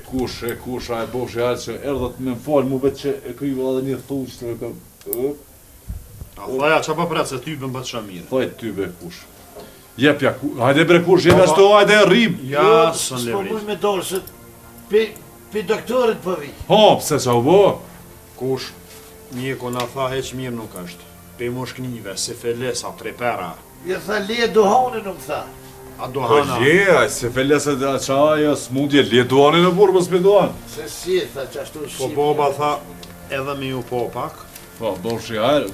kush, a e bosh e që erdhët me më falë mu vetë që e kryve edhe një thuq të me A thaja që pa pret se tybe më bëtë shamirë. Thaj tybe kush. Jepja, hajde bre kush, jepja shto, hajde rrim. Ja, sën S'po levrit. muj me dorë se pe doktorit po vi. Pse qa u bo? Kush, njeko na tha heq mirë nuk është. Pe moshknive, se felesa, trepera. Ja tha le duhane nuk tha. A Po dohana. se felese dhe qaja s'mundje, le duani në burë për s'peduan. Se si e tha qashtu Po shqip. boba tha edhe me ju po pak. Po, bosh i hajrë.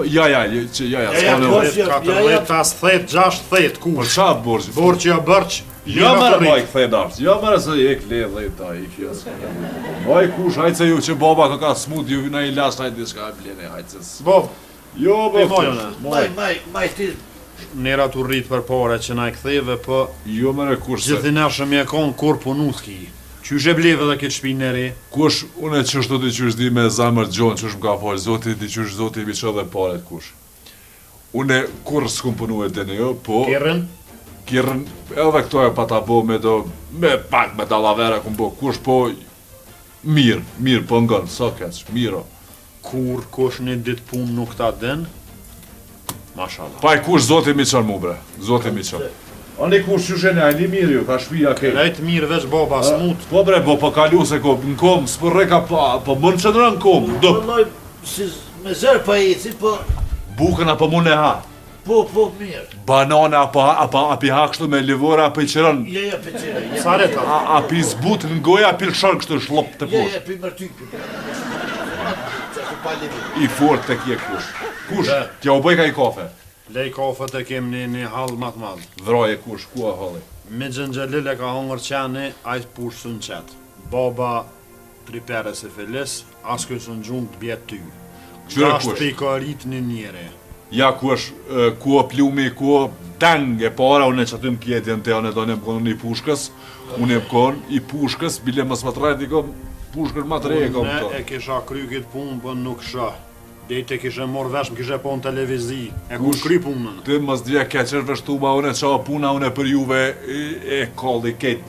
Ja, Ja, s'ka në... bosh, 14, 15, 60, Për kush. qa borç? Borç ja bërç. Ja mërë ma i këthej darës, ja mërë se ik le dhe ta i kjo s'ka. Vaj kush, hajtë se ju që baba ka smut, ju na i lasht, hajtë diska e blene, hajtë se... Bob, Jo, e bo, mojone. Maj ti Nera tu rrit për pare që na i ktheve, po jo mërë kush se... gjithinashëm e kon kur punu s'ki. Qysh e bleve dhe këtë shpinë neri? Kush, une qësht do t'i qysh di me zamër gjonë, qysh më ka falë, zoti di qysh zoti mi që dhe paret kush. Une kur s'kum punu e dene jo, po... Kirën, edhe këto e pa ta bo me do... Me pak me dalavera kum bo, kush po... Mirë, po ngën, sa keq, miro. Kur kush një ditë pun nuk ta den? Mashallah. Pa i kush zoti mi qënë mu bre, zoti mi qënë. Ani kush që shene, ajni mirë ju, ka shpija ke. Lejt mirë veç boba smut. Po bre, po kalu se ko, në kom, s'për reka pa, po më në qëndra në kom, do. Vëlloj, si me zërë pa eci, po Bukën apo mu ne ha. po mirë. Banane api ha kështu me livore, api qërën. Ja, pe qire, ja. Sa reta? Api zbut në goja, api lëshën kështu shlop të posh. Ja, pe mërtypi. Qashtu pa livi. I fort të kje kush. Kush, Be. tja u bëj ka i kafe. Lej kafët e kem një hall matë madhë. Dhroje kush, ku a halli. Me gjëngjelil e ka hongër qeni, a i push së në qetë. Baba, tripere se felis, as kësë në gjumë të bjetë ty. Qyre Gasht kush? pe i ka rrit një njëre. Ja kush, ku a plumi, ku a dang e para, unë që aty më kjetjen të janë e do një më konë një pushkës, unë e më konë i pushkës, bile më së më të rajt i kom pushkës më të rejë kom Ne të. e kisha kry këtë punë, për nuk shë. Dejtë e kishe morë vesh, më kishe po në televizi. E ku kry punën. Ti mos dhja keqër vështu ma une qa puna une për juve e kalli ketë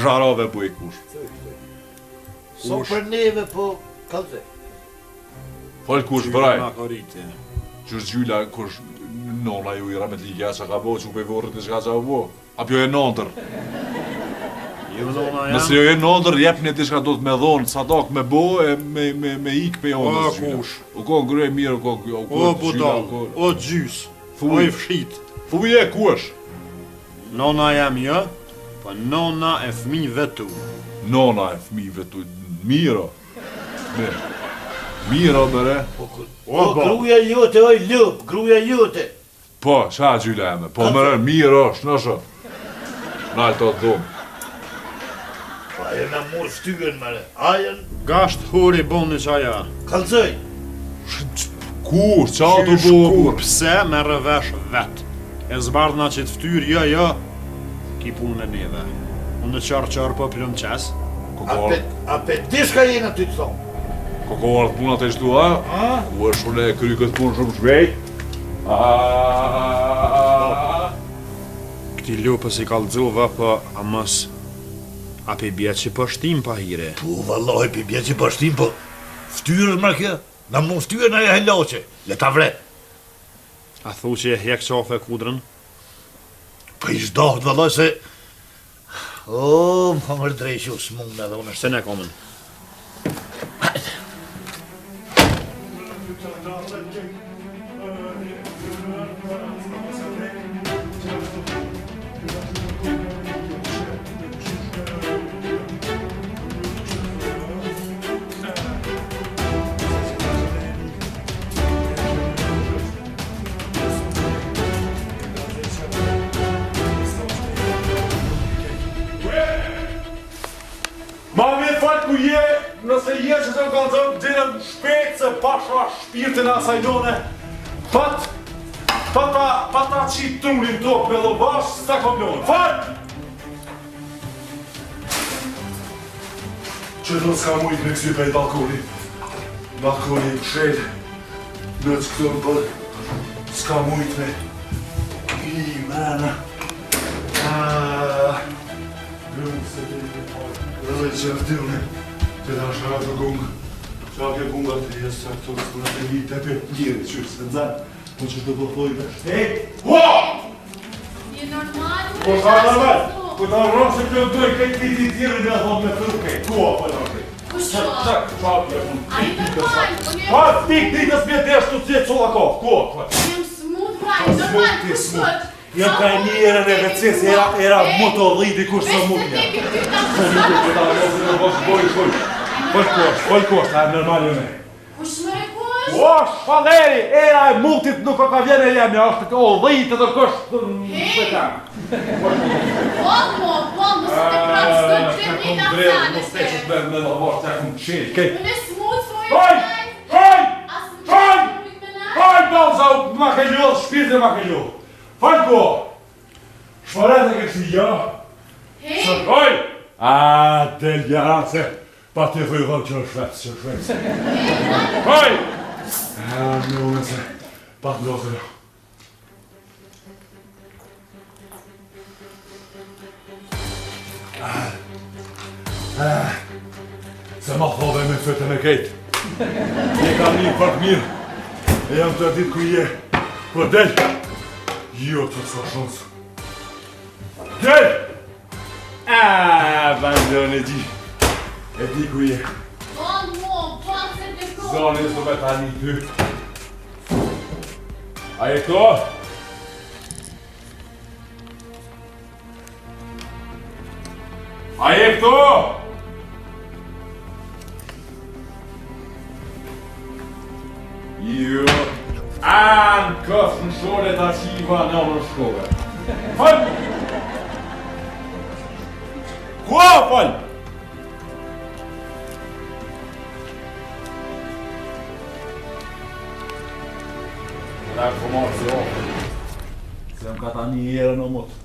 zharave bu i kush. So për neve, po kalze. Fol kush vraj, Na ka rriti. qështë gjylla kush nona ju i ramet ligja që ka bo, që u pe vorët i shka qa u bo. Apjo e nëndër. Jo nona Nëse jam. jo e nëndër, jep një diçka do të me dhonë, sa dak me bo e me ik pe O, jonës gjylla. kush. U ko ngrej mirë, u ko O budal, o gjys, o i fshit. Fuje kush? Nona jam jo, po nona e fëmijëve tu. Nona e fmive tu, miro. Mirë. Miro bere. O, gruja jote, oj lup, gruja jote. Po, qa gjylla jeme? Po mërë, miro, shnëshë. Nalë të dhumë. Ajo na mor ftyrën mëre. Ajen Gasht hori boni qaja. kalzoj. Kush, qa të Qysh bo, ku, kur? pse me rëvesh vet. E zbardhna që të ftyrë, jo, ki punën e neve. Unë në qarë po plëm qes. A pe diska jena ty të thonë. Kokoharë të punat e shtu, a? Ku është unë e kry këtë punë shumë shvejt? Këti lupës i kalzova, po a mos... A pe bje që po shtim pa hire. Po, vallahi, pe bje që pashtim, po ftyrën më kjo. Na mu ftyrën ajo heloqe. Le ta vre. A thu që e hek qafe kudrën? Po i zdoht, vallahi, se... O, më mërë drejshu, s'mung me dhe unë Se ne komën. Ma mirë falë ku je, nëse je që të më kanë thëmë, dhinëm shpejt se pasha shpirtin asaj none. Pata qitë trunin tokë me lobash, s'ta komlonë. Falë! Që do s'ka mujtë me kësi pejt balkoni. Balkoni i pshelë. Në që këto më bërë, s'ka mujtë me. I mena. Grunë se të Edhe që e vdilni, të da shara të gungë. Qa ke gunga të jesë që këto së në të një të për njëri që se nëzanë. Po që të përthoj dhe. Hej! Hua! Je normal? Po ka normal? Po ta rronë se kjo dojë këtë titi tjeri me thonë me thërë kej. Kua po në kej. Po shua? Qa për mund. A i normal? Pa stik ditës me të eshtu të qolla ko. Kua po. Jem smut, pra, i normal, ku shkët? Jam ka një erën e vecis, era motorridi kur së mutja. Folë kosht, a e normal jo me. Kush më rekosh? Osh, faleri, era e mutit nuk ka vjene jemi, është o dhitë të kështë të shpetam. Pol, mësë të prapë së të gjithë një afrane se. Me dhe vosh të e këmë qilë, kej. Unë e smut, fojë Hoj! Hoj! Hoj! Hoj! Hoj, balza, ma ke ljohë, shpirë ma ke ljohë. Falë ko! Shfaret e kështë ja. Hej! Hoj! A, del jaran se, pa të thuj dhëm që në shvetës, Hoj! A, me ume se, pa të ndosë jo. Se ma thove me fëtë me kejtë. Je kam një pak mirë, e jam të ditë ku je. Po del! Jo të të shonsë. Del! Bandon e di. E di ku je. Pol se të kohë. Zoni së me tani ty. A je këto? A je këto? Jo. Anë kësë në shore të qiva në në shkove. Falë! Kua falë? Da këmarë se ofë. Se më ka ta një herë në motë.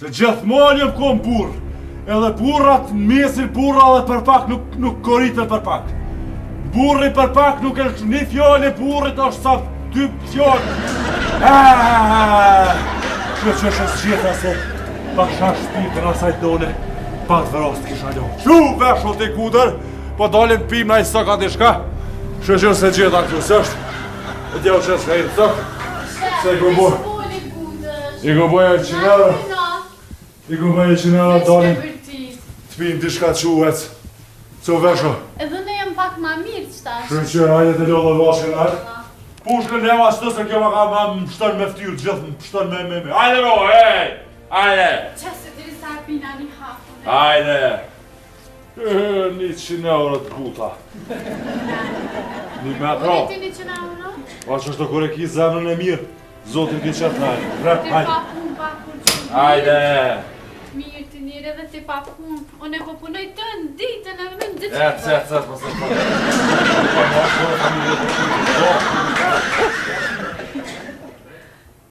Se gjithmonë jëm kom burë, edhe burrat në mesin burra dhe për pak nuk korritën për pak. Burri për pak nuk e një fjallë e burrit është sa 2 fjallë. Që është gjitha se pa shak shpikën asaj tone, pa të vëras të kisha ljohë. Shu veshot e kudër, po dalin pim na i sëka të shka. Që se gjitha këtu sështë, e tjo që s'ka i të sëkë. Se i këmboj. I këmboj e qinërë. I këmboj e qinërë dalin. Të pinë t'i shka quhet. Co vesho? Edhe ne jem pak ma mirë qëtash. Shërë, hajde të lodhe vashën arë. Pushkën lema së të se kjo ma më pështën me ftyrë, gjithë më pështën me. Hajde ro, hej! Hajde! Qëse të risa pina një hapën. Hajde! 100 euro të buta. 1 metro. Ti 100 euro? Pa që është të kore ki zemrën e mirë, zotin ki qëtë najë. Rep, Ti hajde! pa pun, pa kur. Hajde! Mirë të njëre dhe ti pa pun. Unë e po punoj të në ditën e vënë në ditë. E, po se